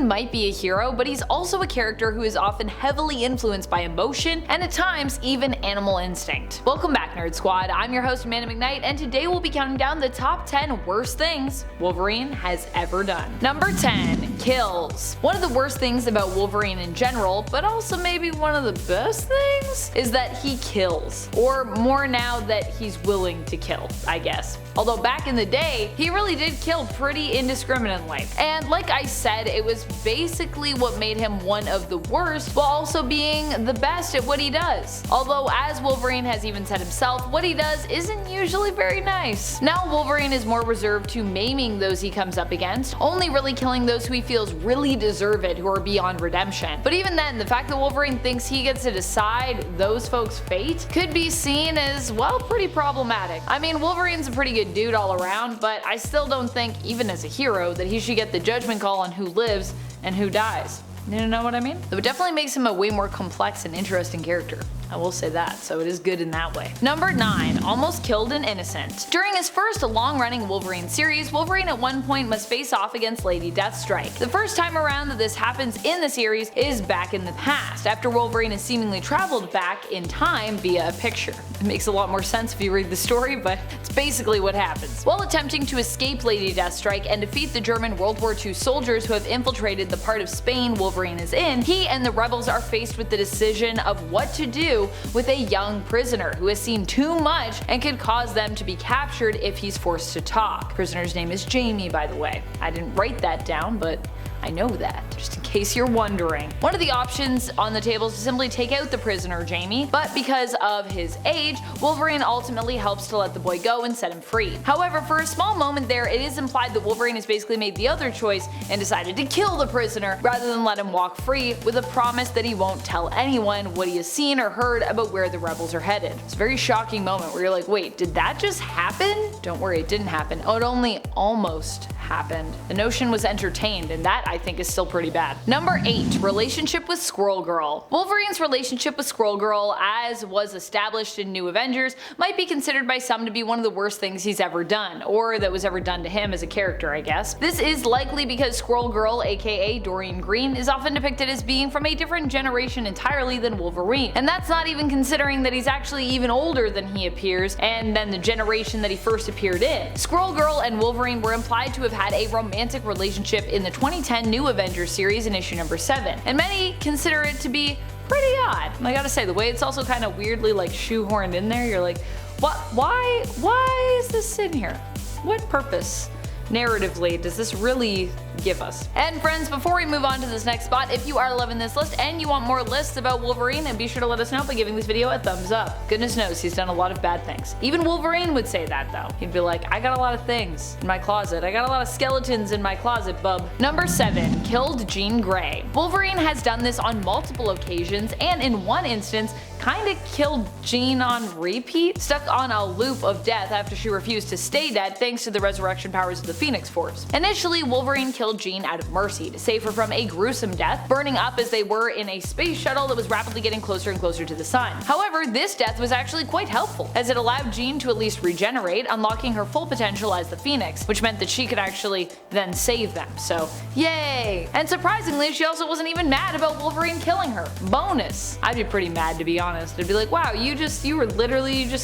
Wolverine might be a hero, but he's also a character who is often heavily influenced by emotion and at times even animal instinct. Welcome back, Nerd Squad. I'm your host Amanda McKnight, and today we'll be counting down the top 10 worst things Wolverine has ever done. Number 10. Kills. One of the worst things about Wolverine in general, but also maybe one of the best things, is that he kills. Or more now that he's willing to kill, I guess. Although back in the day, he really did kill pretty indiscriminately. And like I said, it was basically what made him one of the worst, while also being the best at what he does. Although, as Wolverine has even said himself, what he does isn't usually very nice. Now Wolverine is more reserved to maiming those he comes up against, only really killing those who he feels really deserve it, who are beyond redemption. But even then, the fact that Wolverine thinks he gets to decide those folks' fate could be seen as, well, pretty problematic. I mean, Wolverine's a pretty good dude all around, but I still don't think, even as a hero, that he should get the judgment call on who lives and who dies. You know what I mean? Though it definitely makes him a way more complex and interesting character. I will say that, so it is good in that way. Number 9. Almost killed an innocent. During his first long-running Wolverine series, Wolverine at one point must face off against Lady Deathstrike. The first time around that this happens in the series is back in the past, after Wolverine has seemingly traveled back in time via a picture. It makes a lot more sense if you read the story, but it's basically what happens. While attempting to escape Lady Deathstrike and defeat the German World War II soldiers who have infiltrated the part of Spain Wolverine is in, he and the rebels are faced with the decision of what to do with a young prisoner who has seen too much and could cause them to be captured if he's forced to talk. Prisoner's name is Jamie, by the way. I didn't write that down, but I know that, just in case you're wondering. One of the options on the table is to simply take out the prisoner Jamie, but because of his age, Wolverine ultimately helps to let the boy go and set him free. However, for a small moment there, it is implied that Wolverine has basically made the other choice and decided to kill the prisoner rather than let him walk free, with a promise that he won't tell anyone what he has seen or heard about where the rebels are headed. It's a very shocking moment where you're like, wait, did that just happen? Don't worry, it didn't happen. Oh, it only almost happened. The notion was entertained, and that I think is still pretty bad. Number 8. Relationship with Squirrel Girl. Wolverine's relationship with Squirrel Girl, as was established in New Avengers, might be considered by some to be one of the worst things he's ever done, or that was ever done to him as a character, I guess. This is likely because Squirrel Girl, aka Dorian Green, is often depicted as being from a different generation entirely than Wolverine, and that's not even considering that he's actually even older than he appears, and than the generation that he first appeared in. Squirrel Girl and Wolverine were implied to have had a romantic relationship in the 2010 New Avengers series in issue number 7, and many consider it to be pretty odd. And I gotta say, the way it's also kind of weirdly like shoehorned in there, you're like, what? Why is this in here? What purpose narratively does this really give us? And friends, before we move on to this next spot, if you are loving this list and you want more lists about Wolverine, then be sure to let us know by giving this video a thumbs up. Goodness knows he's done a lot of bad things. Even Wolverine would say that though. He'd be like, I got a lot of things in my closet. I got a lot of skeletons in my closet, bub. Number 7. Killed Jean Grey. Wolverine has done this on multiple occasions, and in one instance, kinda killed Jean on repeat, stuck on a loop of death after she refused to stay dead thanks to the resurrection powers of the Phoenix Force. Initially, Wolverine killed Jean out of mercy to save her from a gruesome death, burning up as they were in a space shuttle that was rapidly getting closer and closer to the sun. However, this death was actually quite helpful, as it allowed Jean to at least regenerate, unlocking her full potential as the Phoenix, which meant that she could actually then save them, so yay! And surprisingly, she also wasn't even mad about Wolverine killing her. Bonus! I'd be pretty mad, to be honest. It'd be like, wow, you just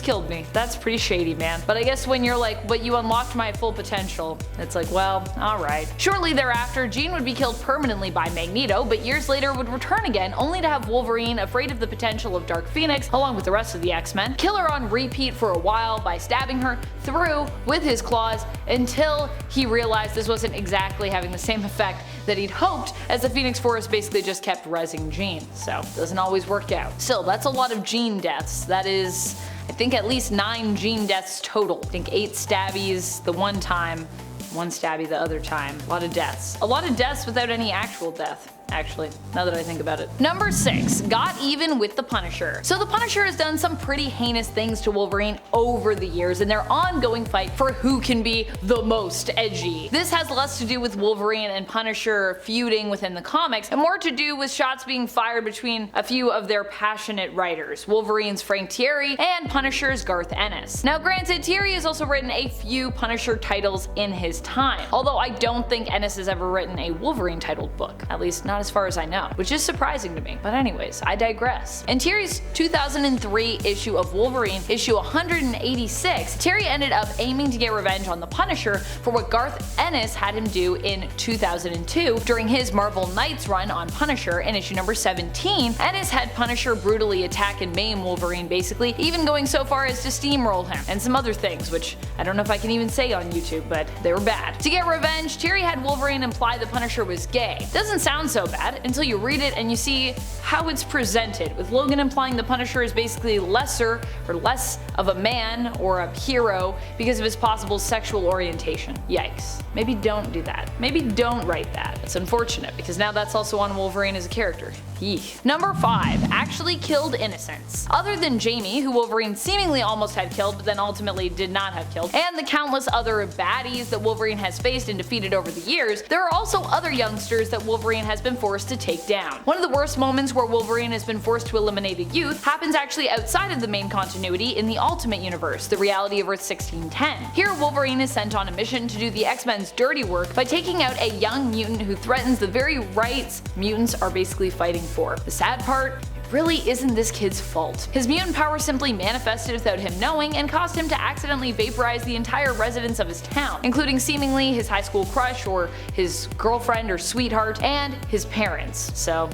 killed me. That's pretty shady, man. But I guess when you're like, but you unlocked my full potential, it's like, well, alright. Shortly thereafter, Jean would be killed permanently by Magneto, but years later would return again, only to have Wolverine, afraid of the potential of Dark Phoenix, along with the rest of the X-Men, kill her on repeat for a while by stabbing her through with his claws until he realized this wasn't exactly having the same effect that he'd hoped, as the Phoenix Force basically just kept rezzing Jean, so doesn't always work out. Still, that's a lot of Jean deaths. That is, I think, at least 9 Jean deaths total. I think 8 stabbies the one time, 1 stabby the other time. A lot of deaths. A lot of deaths without any actual death. actually, now that I think about it. Number 6. Got even with the Punisher. So the Punisher has done some pretty heinous things to Wolverine over the years in their ongoing fight for who can be the most edgy. This has less to do with Wolverine and Punisher feuding within the comics, and more to do with shots being fired between a few of their passionate writers, Wolverine's Frank Thierry and Punisher's Garth Ennis. Now granted, Thierry has also written a few Punisher titles in his time, although I don't think Ennis has ever written a Wolverine titled book, at least not as far as I know, which is surprising to me. But anyways, I digress. In Thierry's 2003 issue of Wolverine, issue 186, Thierry ended up aiming to get revenge on the Punisher for what Garth Ennis had him do in 2002 during his Marvel Knights run on Punisher in issue number 17. Ennis had Punisher brutally attack and maim Wolverine, basically, even going so far as to steamroll him, and some other things, which I don't know if I can even say on YouTube, but they were bad. To get revenge, Thierry had Wolverine imply the Punisher was gay. Doesn't sound so bad until you read it and you see how it's presented, with Logan implying the Punisher is basically lesser or less of a man or a hero because of his possible sexual orientation. Yikes. Maybe don't do that. Maybe don't write that. It's unfortunate because now that's also on Wolverine as a character. Eek. Number 5. Actually killed innocents. Other than Jamie, who Wolverine seemingly almost had killed but then ultimately did not have killed, and the countless other baddies that Wolverine has faced and defeated over the years, there are also other youngsters that Wolverine has been forced to take down. One of the worst moments where Wolverine has been forced to eliminate a youth happens actually outside of the main continuity in the Ultimate Universe, the reality of Earth 1610. Here, Wolverine is sent on a mission to do the X-Men's dirty work by taking out a young mutant who threatens the very rights mutants are basically fighting for. The sad part, it really isn't this kid's fault. His mutant power simply manifested without him knowing and caused him to accidentally vaporize the entire residents of his town, including seemingly his high school crush or his girlfriend or sweetheart and his parents. So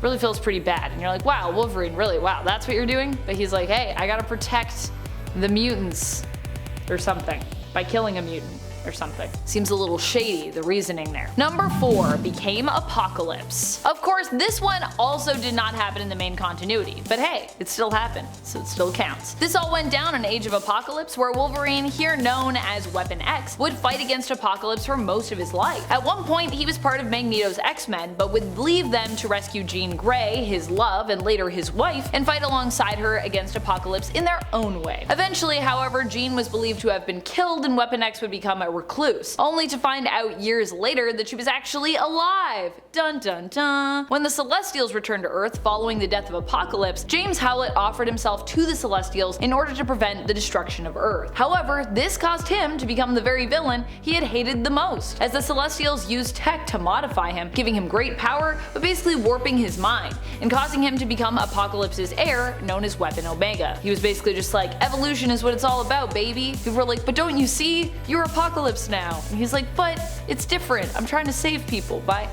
really feels pretty bad, and you're like, wow, Wolverine, really, wow, that's what you're doing? But he's like, hey, I gotta protect the mutants or something by killing a mutant or something. Seems a little shady, the reasoning there. Number 4. Became Apocalypse. Of course, this one also did not happen in the main continuity, but hey, it still happened, so it still counts. This all went down in Age of Apocalypse, where Wolverine, here known as Weapon X, would fight against Apocalypse for most of his life. At one point, he was part of Magneto's X-Men, but would leave them to rescue Jean Grey, his love, and later his wife, and fight alongside her against Apocalypse in their own way. Eventually, however, Jean was believed to have been killed and Weapon X would become a recluse, only to find out years later that she was actually alive. Dun dun dun. When the Celestials returned to Earth following the death of Apocalypse, James Howlett offered himself to the Celestials in order to prevent the destruction of Earth. However, this caused him to become the very villain he had hated the most, as the Celestials used tech to modify him, giving him great power but basically warping his mind, and causing him to become Apocalypse's heir, known as Weapon Omega. He was basically just like, evolution is what it's all about, baby. People were like, but don't you see? You're Apocalypse now. And he's like, but it's different. I'm trying to save people by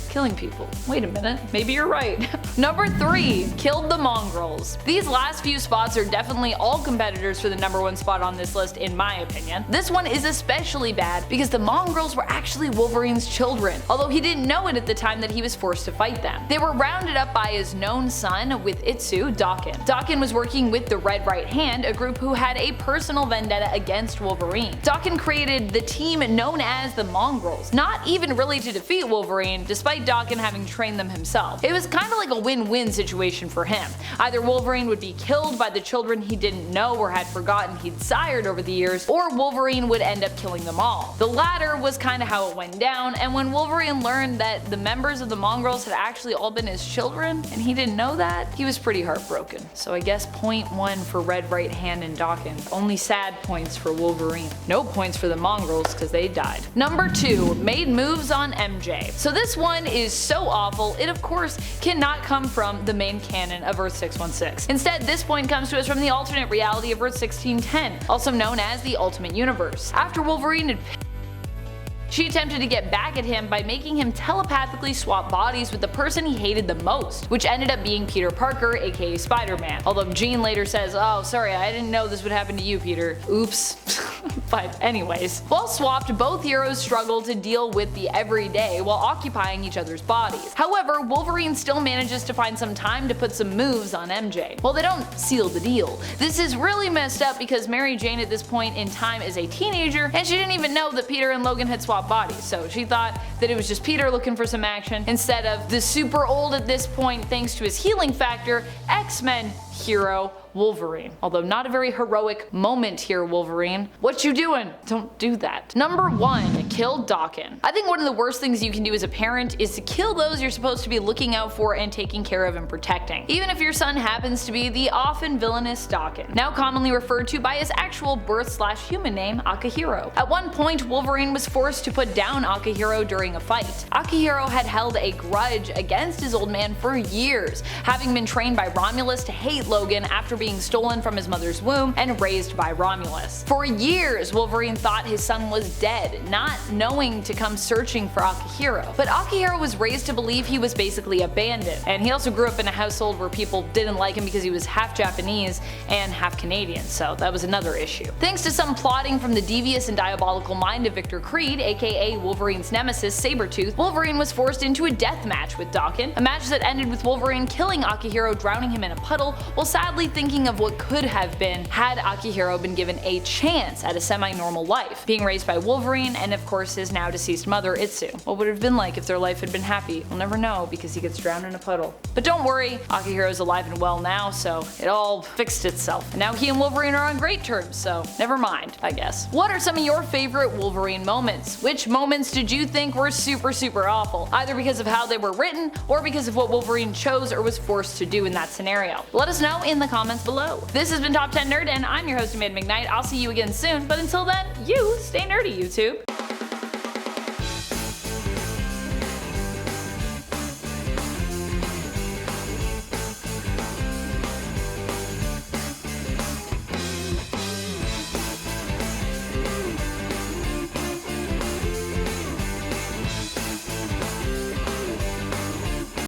killing people. Wait a minute, maybe you're right. Number 3. Killed the Mongrels. These last few spots are definitely all competitors for the number 1 spot on this list in my opinion. This one is especially bad because the Mongrels were actually Wolverine's children, although he didn't know it at the time that he was forced to fight them. They were rounded up by his known son with Itsu, Daken. Daken was working with the Red Right Hand, a group who had a personal vendetta against Wolverine. Daken created the team known as the Mongrels, not even really to defeat Wolverine, despite Daken having trained them himself. It was kind of like a win-win situation for him. Either Wolverine would be killed by the children he didn't know or had forgotten he'd sired over the years, or Wolverine would end up killing them all. The latter was kind of how it went down, and when Wolverine learned that the members of the Mongrels had actually all been his children, and he didn't know that, he was pretty heartbroken. So I guess point 1 for Red Right Hand and Daken. Only sad points for Wolverine. No points for the Mongrels because they died. Number 2. Made moves on MJ. So this one is so awful, it of course cannot come from the main canon of Earth 616. Instead, this point comes to us from the alternate reality of Earth 1610, also known as the Ultimate Universe. After Wolverine had she attempted to get back at him by making him telepathically swap bodies with the person he hated the most, which ended up being Peter Parker, aka Spider-Man. Although Jean later says, oh sorry, I didn't know this would happen to you, Peter. Oops. But anyways, while swapped, both heroes struggle to deal with the everyday while occupying each other's bodies. However, Wolverine still manages to find some time to put some moves on MJ. Well, they don't seal the deal. This is really messed up because Mary Jane at this point in time is a teenager and she didn't even know that Peter and Logan had swapped bodies, so she thought that it was just Peter looking for some action instead of the super old at this point thanks to his healing factor X-Men hero Wolverine. Although not a very heroic moment here, Wolverine. What you doing? Don't do that. Number 1. Kill Daken. I think one of the worst things you can do as a parent is to kill those you're supposed to be looking out for and taking care of and protecting, even if your son happens to be the often villainous Daken, now commonly referred to by his actual birth/human name, Akihiro. At one point, Wolverine was forced to put down Akihiro during a fight. Akihiro had held a grudge against his old man for years, having been trained by Romulus to hate Logan after being stolen from his mother's womb and raised by Romulus. For years, Wolverine thought his son was dead, not knowing to come searching for Akihiro. But Akihiro was raised to believe he was basically abandoned, and he also grew up in a household where people didn't like him because he was half Japanese and half Canadian, so that was another issue. Thanks to some plotting from the devious and diabolical mind of Victor Creed, aka Wolverine's nemesis Sabretooth, Wolverine was forced into a death match with Daken, a match that ended with Wolverine killing Akihiro, drowning him in a puddle, while sadly thinking of what could have been had Akihiro been given a chance at a semi-normal life, being raised by Wolverine and of course his now deceased mother Itsu. What would it have been like if their life had been happy? We'll never know because he gets drowned in a puddle. But don't worry, Akihiro's alive and well now, so it all fixed itself. And now he and Wolverine are on great terms, so never mind, I guess. What are some of your favorite Wolverine moments? Which moments did you think were super awful, either because of how they were written or because of what Wolverine chose or was forced to do in that scenario? Let us know in the comments below. This has been Top 10 Nerd, and I'm your host Amanda McKnight. I'll see you again soon, but until then, you stay nerdy, YouTube.